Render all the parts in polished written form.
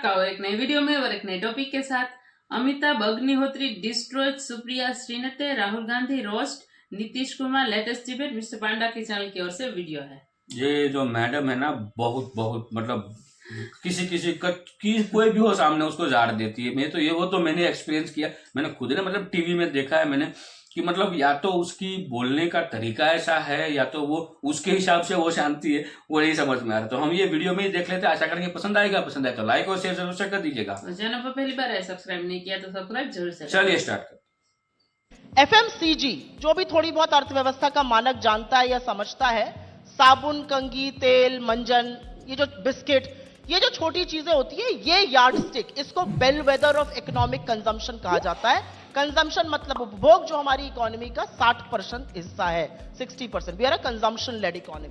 का और एक नई वीडियो में और एक नए टॉपिक के साथ। Amitabh Agnihotri destroyed Supriya Shrinate, Rahul Gandhi roast, Nitish Kumar latest debate. Mister Panda के चैनल की ओर से वीडियो है। ये जो मैडम है ना, बहुत बहुत मतलब किसी कोई भी हो सामने उसको झाड़ देती है। मैं तो वो तो मैंने एक्सपीरियंस किया, मैंने खुद ने मतलब टीवी में देखा है मैंने कि मतलब या तो उसकी बोलने का तरीका ऐसा है या तो वो उसके हिसाब से वो शांति है, वो नहीं समझ में आ रहा। तो हम ये वीडियो में ही देख लेते हैं, आशा करेंगे पसंद आएगा। पसंद आए तो लाइक और शेयर जरूर से कर दीजिएगा। चैनल पर पहली बार है, सब्सक्राइब नहीं किया तो सब्सक्राइब जरूर से। चलिए स्टार्ट कर। एफएमसीजी जो भी थोड़ी बहुत अर्थव्यवस्था का मानक जानता है या समझता है, साबुन, कंघी, तेल, मंजन, ये जो बिस्किट, ये जो छोटी चीजें होती है, ये यार्डस्टिक, इसको बेलवेदर ऑफ इकोनॉमिक कंजम्पशन कहा जाता है। कंजम्पशन मतलब उपभोग, जो हमारी इकोनॉमी का 60% हिस्सा है, 60%। We are a consumption led economy.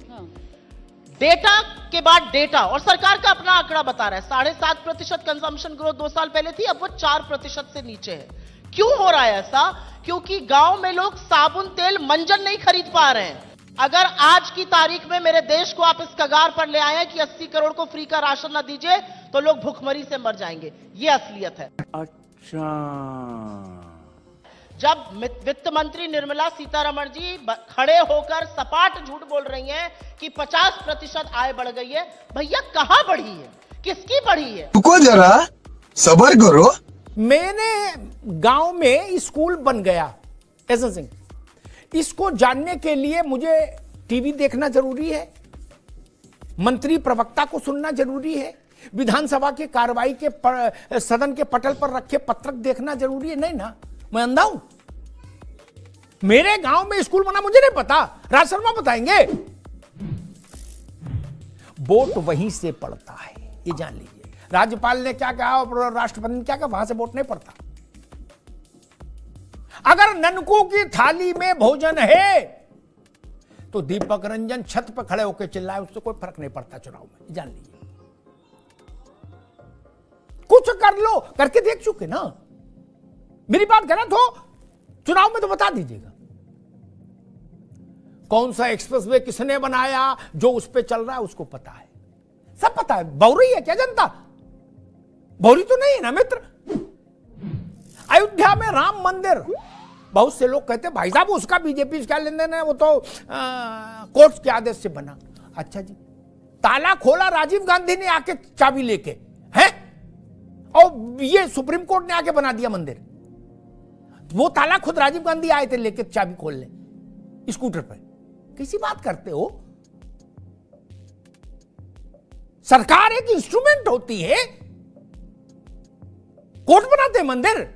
Data के बाद डेटा, और सरकार का अपना आंकड़ा बता रहा है 7.5% कंजम्पशन ग्रोथ 2 साल पहले थी, अब वो 4% से नीचे है। क्यों हो रहा है ऐसा? क्योंकि गांव में लोग साबुन, तेल, मंजन नहीं खरीद पा रहे हैं। अगर आज की तारीख में मेरे देश को आप इस कगार पर ले आए कि 80 करोड़ को फ्री का राशन ना दीजिए तो लोग भूखमरी से मर जाएंगे। ये असलियत है। अच्छा, जब वित्त मंत्री निर्मला सीतारमण जी खड़े होकर सपाट झूठ बोल रही हैं कि 50% आय बढ़ गई है, भैया कहां बढ़ी है? किसकी बढ़ी है? रुको जरा, सबर करो। मैंने गांव में स्कूल बन गया ऐसा सिंह, इसको जानने के लिए मुझे टीवी देखना जरूरी है, मंत्री प्रवक्ता को सुनना जरूरी है, विधानसभा की कार्रवाई के सदन के पटल पर रखे पत्रक देखना जरूरी है? नहीं ना, मैं अंधा हूं? मेरे गांव में स्कूल बना, मुझे नहीं पता, राज शर्मा बताएंगे। वोट वहीं से पड़ता है, ये जान लीजिए। राज्यपाल ने क्या कहा और राष्ट्रपति ने क्या कहा, वहां से वोट नहीं पड़ता। अगर ननकों की थाली में भोजन है तो दीपक रंजन छत पर खड़े होकर चिल्लाए, उससे कोई फर्क नहीं पड़ता चुनाव में, जान लीजिए। कुछ कर लो, करके देख चुके ना। मेरी बात गलत हो चुनाव में तो बता दीजिएगा। कौन सा एक्सप्रेसवे किसने बनाया, जो उस पे चल रहा है उसको पता है, सब पता है। बौरी है क्या जनता? बौरी तो नहीं है ना मित्र। अयोध्या में राम मंदिर, बहुत से लोग कहते हैं भाई साहब उसका बीजेपी से क्या लेन देन है, वो तो कोर्ट के आदेश से बना। अच्छा जी, ताला खोला राजीव गांधी ने आके चाबी लेके, हैं? और ये सुप्रीम कोर्ट ने आके बना दिया मंदिर। वो ताला खुद राजीव गांधी आए थे लेके चाबी खोल ले स्कूटर पर। किसी बात करते हो? सरकार एक इंस्ट्रूमेंट होती है, कोर्ट बनाते हैं मंदिर।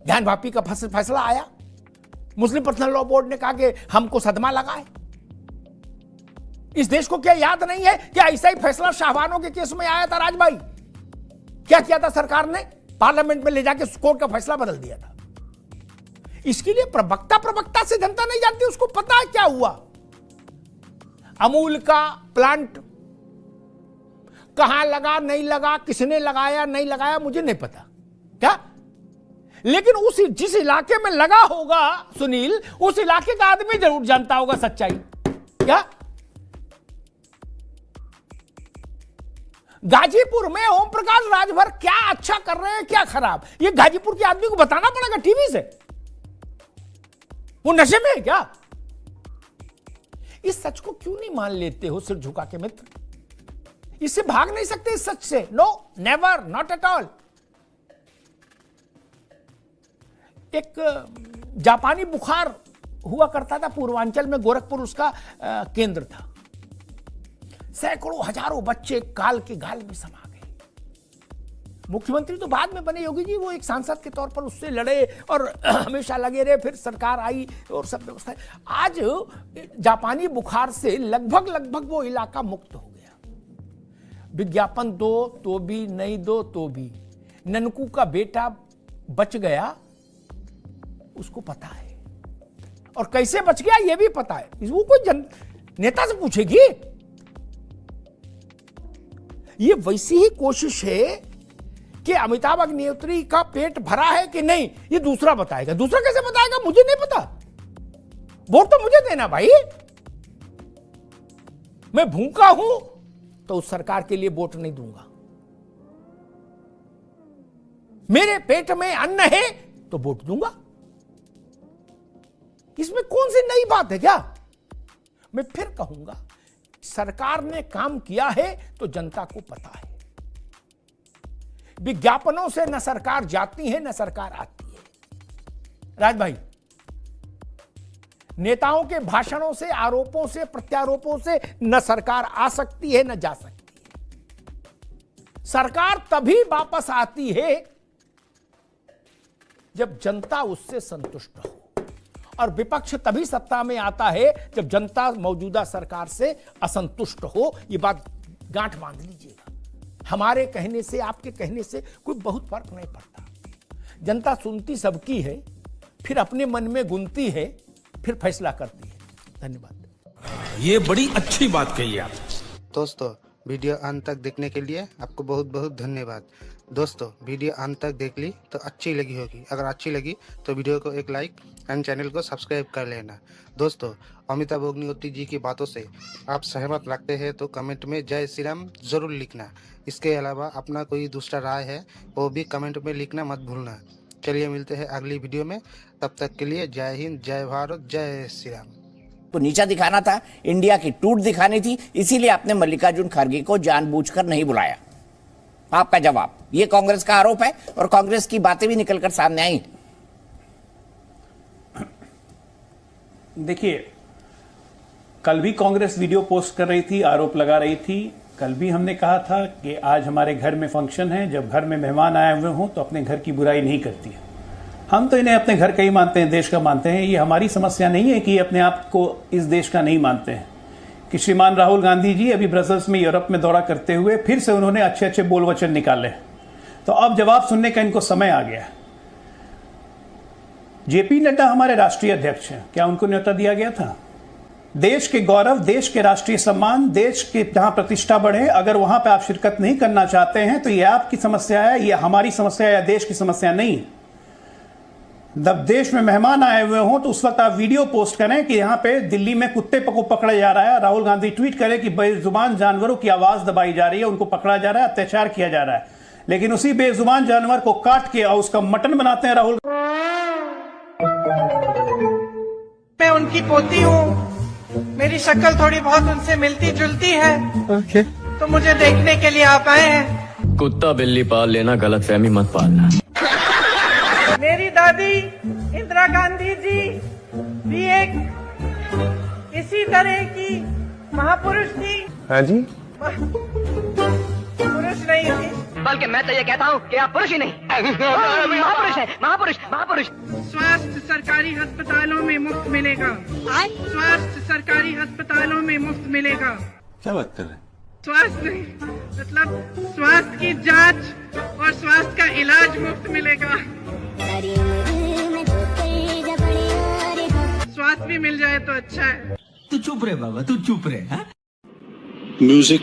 ज्ञान वापी का फैसला आया, मुस्लिम पर्सनल लॉ बोर्ड ने कहा कि हमको सदमा लगा है। इस देश को क्या याद नहीं है कि ऐसा ही फैसला शाहबानों के केस में आया था? राजभाई क्या किया था सरकार ने? पार्लियामेंट में ले जाके कोर्ट का फैसला बदल दिया था। इसके लिए प्रवक्ता से जनता नहीं जानती, उसको पता है क्या हुआ। अमूल का प्लांट कहां लगा, नहीं लगा, किसने लगाया, नहीं लगाया, मुझे नहीं पता क्या, लेकिन जिस इलाके में लगा होगा सुनील, उस इलाके का आदमी जरूर जानता होगा सच्चाई। क्या गाजीपुर में ओम प्रकाश राजभर क्या अच्छा कर रहे हैं, क्या खराब, ये गाजीपुर के आदमी को बताना पड़ेगा टीवी से। वो नशे में है क्या? इस सच को क्यों नहीं मान लेते हो सिर झुका के मित्र? इससे भाग नहीं सकते इस सच से। No, never, not at all. एक जापानी बुखार हुआ करता था पूर्वांचल में, गोरखपुर उसका केंद्र था। सैकड़ों हजारों बच्चे काल के गाल में समा गए। मुख्यमंत्री तो बाद में बने योगी जी, वो एक सांसद के तौर पर उससे लड़े और हमेशा लगे रहे, फिर सरकार आई और सब व्यवस्था। आज जापानी बुखार से लगभग वो इलाका मुक्त हो गया। विज्ञापन दो तो भी, नहीं दो तो भी। ननकू का बेटा बच गया, उसको पता है, और कैसे बच गया ये भी पता है। वो कोई नेता से पूछेगी? ये वैसी ही कोशिश है कि अमिताभ अग्निहोत्री का पेट भरा है कि नहीं, ये दूसरा बताएगा। दूसरा कैसे बताएगा? मुझे नहीं पता, वोट तो मुझे देना भाई। मैं भूखा हूं तो उस सरकार के लिए वोट नहीं दूंगा। मेरे पेट में अन्न है तो वोट दूंगा। इसमें कौन सी नई बात है क्या? मैं फिर कहूंगा, सरकार ने काम किया है तो जनता को पता है। विज्ञापनों से न सरकार जाती है न सरकार आती है। राज भाई, नेताओं के भाषणों से, आरोपों से, प्रत्यारोपों से न सरकार आ सकती है न जा सकती है। सरकार तभी वापस आती है जब जनता उससे संतुष्ट हो, और विपक्ष तभी सत्ता में आता है जब जनता मौजूदा सरकार से असंतुष्ट हो। यह बात गांठ बांध लीजिएगा। हमारे कहने से, आपके कहने से कोई बहुत फर्क नहीं पड़ता। जनता सुनती सबकी है, फिर अपने मन में गुनती है, फिर फैसला करती है। धन्यवाद। ये बड़ी अच्छी बात कही आप। दोस्तों, वीडियो अंत तक देखने के लिए आपको बहुत बहुत धन्यवाद। दोस्तों, वीडियो अंत तक देख ली तो अच्छी लगी होगी। अगर अच्छी लगी तो वीडियो को एक लाइक एंड चैनल को सब्सक्राइब कर लेना। दोस्तों, अमिताभ अग्निहोत्री जी की बातों से आप सहमत रखते हैं तो कमेंट में जय श्री राम जरूर लिखना। इसके अलावा अपना कोई दूसरा राय है वो भी कमेंट में लिखना मत भूलना। चलिए मिलते हैं अगली वीडियो में, तब तक के लिए जय हिंद, जय भारत, जय श्री राम। को नीचा दिखाना था, इंडिया की टूट दिखानी थी, इसीलिए आपने मल्लिकार्जुन खड़गे को जानबूझकर नहीं बुलाया। आपका जवाब, ये कांग्रेस का आरोप है और कांग्रेस की बातें भी निकलकर सामने आई। देखिए, कल भी कांग्रेस वीडियो पोस्ट कर रही थी, आरोप लगा रही थी। कल भी हमने कहा था कि आज हमारे घर में फंक्शन है, जब घर में मेहमान आए हुए हों तो अपने घर की बुराई नहीं करती है। हम तो इन्हें अपने घर का ही मानते हैं, देश का मानते हैं। ये हमारी समस्या नहीं है कि ये अपने आप को इस देश का नहीं मानते हैं। कि श्रीमान राहुल गांधी जी अभी ब्रसल्स में, यूरोप में दौरा करते हुए फिर से उन्होंने अच्छे अच्छे बोल वचन निकाले, तो अब जवाब सुनने का इनको समय आ गया। जेपी नड्डा हमारे राष्ट्रीय अध्यक्ष हैं, क्या उनको न्योता दिया गया था? देश के गौरव, देश के राष्ट्रीय सम्मान, देश के जहां प्रतिष्ठा बढ़े, अगर वहां पे आप शिरकत नहीं करना चाहते हैं तो यह आपकी समस्या है, यह हमारी समस्या या देश की समस्या नहीं है। जब देश में मेहमान आए हुए हों तो उस वक्त आप वीडियो पोस्ट करें कि यहां पे दिल्ली में कुत्ते को पकड़ा जा रहा है, राहुल गांधी ट्वीट करें कि बेजुबान जानवरों की आवाज दबाई जा रही है, उनको पकड़ा जा रहा है, अत्याचार किया जा रहा है, लेकिन उसी बेजुबान जानवर को काट के और उसका मटन बनाते हैं राहुल। मैं उनकी पोती हूँ, मेरी शक्ल थोड़ी बहुत उनसे मिलती जुलती है। तो मुझे देखने के लिए आप आए हैं। कुत्ता बिल्ली पाल लेना, गलतफहमी मत पालना। मेरी दादी इंदिरा गांधी जी भी एक इसी तरह की महापुरुष थी। हाँ जी, पुरुष नहीं थी, बल्कि मैं तो ये कहता हूँ कि आप पुरुष ही नहीं महापुरुष है, महापुरुष महापुरुष। स्वास्थ्य सरकारी अस्पतालों में मुफ्त मिलेगा। स्वास्थ्य सरकारी अस्पतालों में मुफ्त मिलेगा। क्या बात कर रहे हैं? स्वास्थ्य नहीं, मतलब स्वास्थ्य की जांच और स्वास्थ्य का इलाज मुफ्त मिलेगा। स्वास्थ्य भी मिल जाए तो अच्छा है। तू चुप रहे बाबा, तू चुप रहे। म्यूजिक।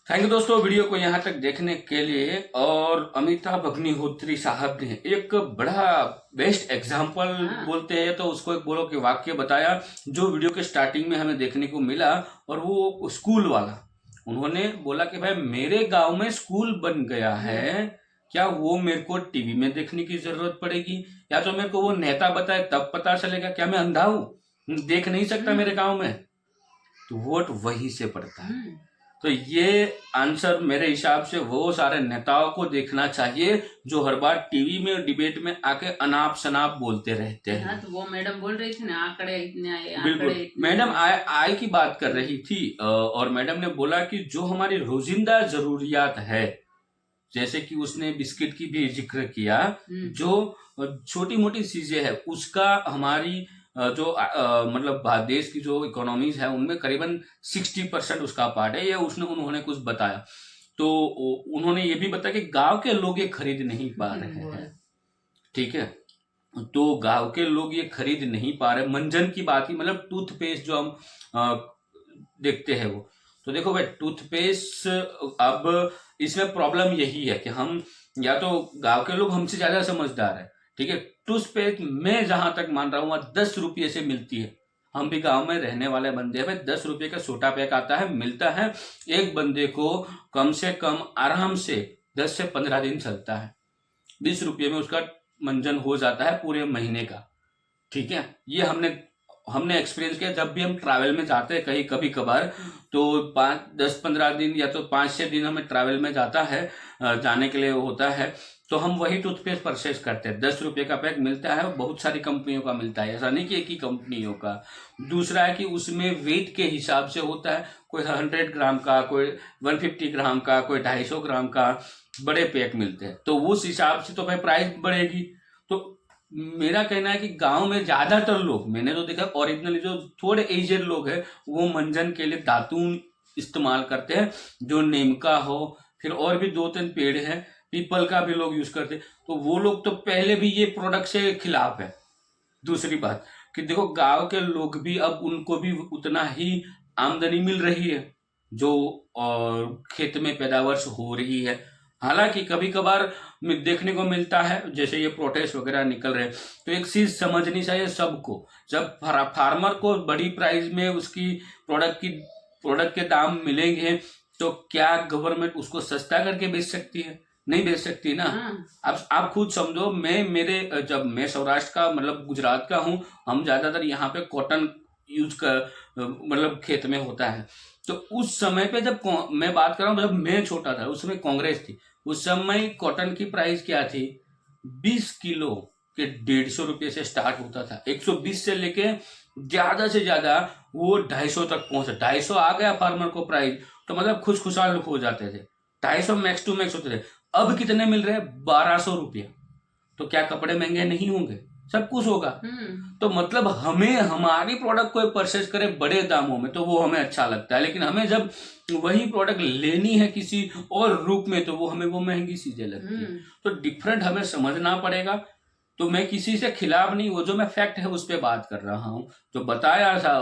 थैंक यू दोस्तों, वीडियो को यहाँ तक देखने के लिए। और अमिताभ अग्निहोत्री साहब ने एक बड़ा बेस्ट एग्जाम्पल बोलते हैं तो उसको एक बोलो कि वाक्य बताया जो वीडियो के स्टार्टिंग में हमें देखने को मिला, और वो स्कूल वाला। उन्होंने बोला कि भाई मेरे गांव में स्कूल बन गया है, क्या वो मेरे को टीवी में देखने की जरूरत पड़ेगी, या तो मेरे को वो नेता बताए तब पता चलेगा? क्या मैं अंधा हूं, देख नहीं सकता मेरे गांव में? तो वोट वहीं से पड़ता है। तो ये आंसर मेरे हिसाब से वो सारे नेताओं को देखना चाहिए जो हर बार टीवी में डिबेट में आके अनाप शनाप बोलते रहते हैं। हाँ, तो वो मैडम बोल रही थी ना, आंकड़े इतने आए। बिल्कुल, मैडम आय की बात कर रही थी, और मैडम ने बोला कि जो हमारी रोजिंदा जरूरियात है, जैसे कि उसने बिस्किट की भी जिक्र किया, जो छोटी मोटी चीजें है उसका हमारी जो मतलब देश की जो इकोनॉमीज है उनमें करीबन 60% उसका पार्ट है। ये उन्होंने कुछ बताया। तो उन्होंने ये भी बताया कि गांव के लोग ये खरीद नहीं पा रहे हैं। ठीक है, तो गांव के लोग ये खरीद नहीं पा रहे। मंजन की बात ही, मतलब टूथपेस्ट जो हम देखते हैं वो, तो देखो भाई टूथपेस्ट, अब इसमें प्रॉब्लम यही है कि हम या तो गांव के लोग हमसे ज्यादा समझदार है, ठीक है। टूथपेस्ट मैं जहां तक मान रहा हूँ 10 रुपये से मिलती है। हम भी गांव में रहने वाले बंदे हैं भाई, 10 रुपये का छोटा पैक आता है, मिलता है। एक बंदे को कम से कम आराम से 10 से 15 दिन चलता है। 20 रुपये में उसका मंजन हो जाता है पूरे महीने का, ठीक है। ये हमने एक्सपीरियंस किया। जब भी हम ट्रैवल में जाते हैं कहीं कभी कभार, तो 10-15 दिन या तो 5-6 दिन हमें ट्रैवल में जाने के लिए होता है, तो हम वही टूथपेस्ट परचेज करते हैं। 10 रुपये का पैक मिलता है, बहुत सारी कंपनियों का मिलता है, ऐसा नहीं कि एक ही कंपनियों का। दूसरा है कि उसमें वेट के हिसाब से होता है, कोई 100 ग्राम का, कोई 150 ग्राम का, कोई 250 ग्राम का बड़े पैक मिलते हैं। तो उस हिसाब से तो भाई प्राइस बढ़ेगी। तो मेरा कहना है कि गांव में ज्यादातर लोग, मैंने तो देखा ओरिजिनली जो थोड़े एजेड लोग हैं, वो मंजन के लिए दातून इस्तेमाल करते हैं, जो नीम का हो, फिर और भी 2-3 पेड़ हैं, पीपल का भी लोग यूज करते हैं। तो वो लोग तो पहले भी ये प्रोडक्ट से खिलाफ है। दूसरी बात कि देखो, गांव के लोग भी अब उनको भी उतना ही आमदनी मिल रही है जो खेत में पैदावार हो रही है। हालांकि कभी कभार देखने को मिलता है, जैसे ये प्रोटेस्ट वगैरह निकल रहे हैं, तो एक चीज समझनी चाहिए सबको, जब फार्मर को बड़ी प्राइस में उसकी प्रोडक्ट के दाम मिलेंगे, तो क्या गवर्नमेंट उसको सस्ता करके बेच सकती है? नहीं बेच सकती ना। अब आप खुद समझो, जब मैं सौराष्ट्र का मतलब गुजरात का हूँ, हम ज्यादातर यहाँ पे कॉटन यूज मतलब खेत में होता है। तो उस समय पे जब मैं बात कर रहा हूँ, जब मैं छोटा था, उस समय कांग्रेस थी, उस समय कॉटन की प्राइस क्या थी? 20 किलो के 150 रुपये से स्टार्ट होता था। 120 से लेके ज्यादा से ज्यादा वो 250 तक पहुंचा। 250 आ गया फार्मर को प्राइस, तो मतलब खुशखुशाल हो जाते थे। 250 मैक्स टू मैक्स होते थे। अब कितने मिल रहे हैं? 1200 रुपया। तो क्या कपड़े महंगे नहीं होंगे? सब कुछ होगा। तो मतलब हमें हमारी प्रोडक्ट को परचेज करे बड़े दामों में, तो वो हमें अच्छा लगता है, लेकिन हमें जब वही प्रोडक्ट लेनी है किसी और रूप में, तो वो हमें वो महंगी चीजें लगती है। तो डिफरेंट हमें समझना पड़ेगा। तो मैं किसी से खिलाफ नहीं, वो जो मैं फैक्ट है उस पर बात कर रहा हूँ। जो बताया था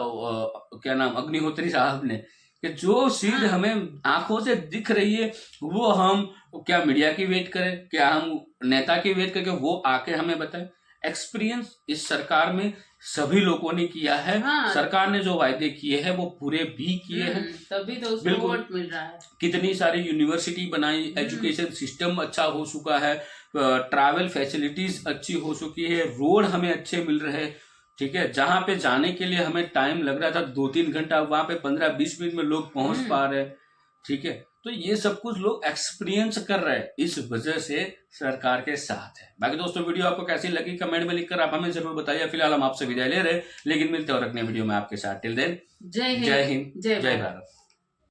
क्या नाम अग्निहोत्री साहब ने, कि जो चीज हमें आंखों से दिख रही है, वो हम क्या मीडिया की वेट करें, क्या हम नेता की वेट करके वो आके हमें बताए? एक्सपीरियंस इस सरकार में सभी लोगों ने किया है। सरकार ने जो वायदे किए हैं वो पूरे भी किए हैं, तभी तो उसको वोट मिल रहा है। कितनी सारी यूनिवर्सिटी बनाई, एजुकेशन सिस्टम अच्छा हो चुका है, ट्रैवल फैसिलिटीज अच्छी हो चुकी है, रोड हमें अच्छे मिल रहे हैं, ठीक है। जहां पे जाने के लिए हमें टाइम लग रहा था 2-3 घंटा, वहां पे 15-20 मिनट में लोग पहुंच पा रहे हैं, ठीक है। तो ये सब कुछ लोग एक्सपीरियंस कर रहे हैं, इस वजह से सरकार के साथ है। बाकी दोस्तों, वीडियो आपको कैसी लगी कमेंट में लिखकर आप हमें जरूर बताइए। फिलहाल हम आपसे विदाई ले रहे हैं, लेकिन मिलते हैं और अगले वीडियो में आपके साथ। टिल देन, जय हिंद, जय भारत।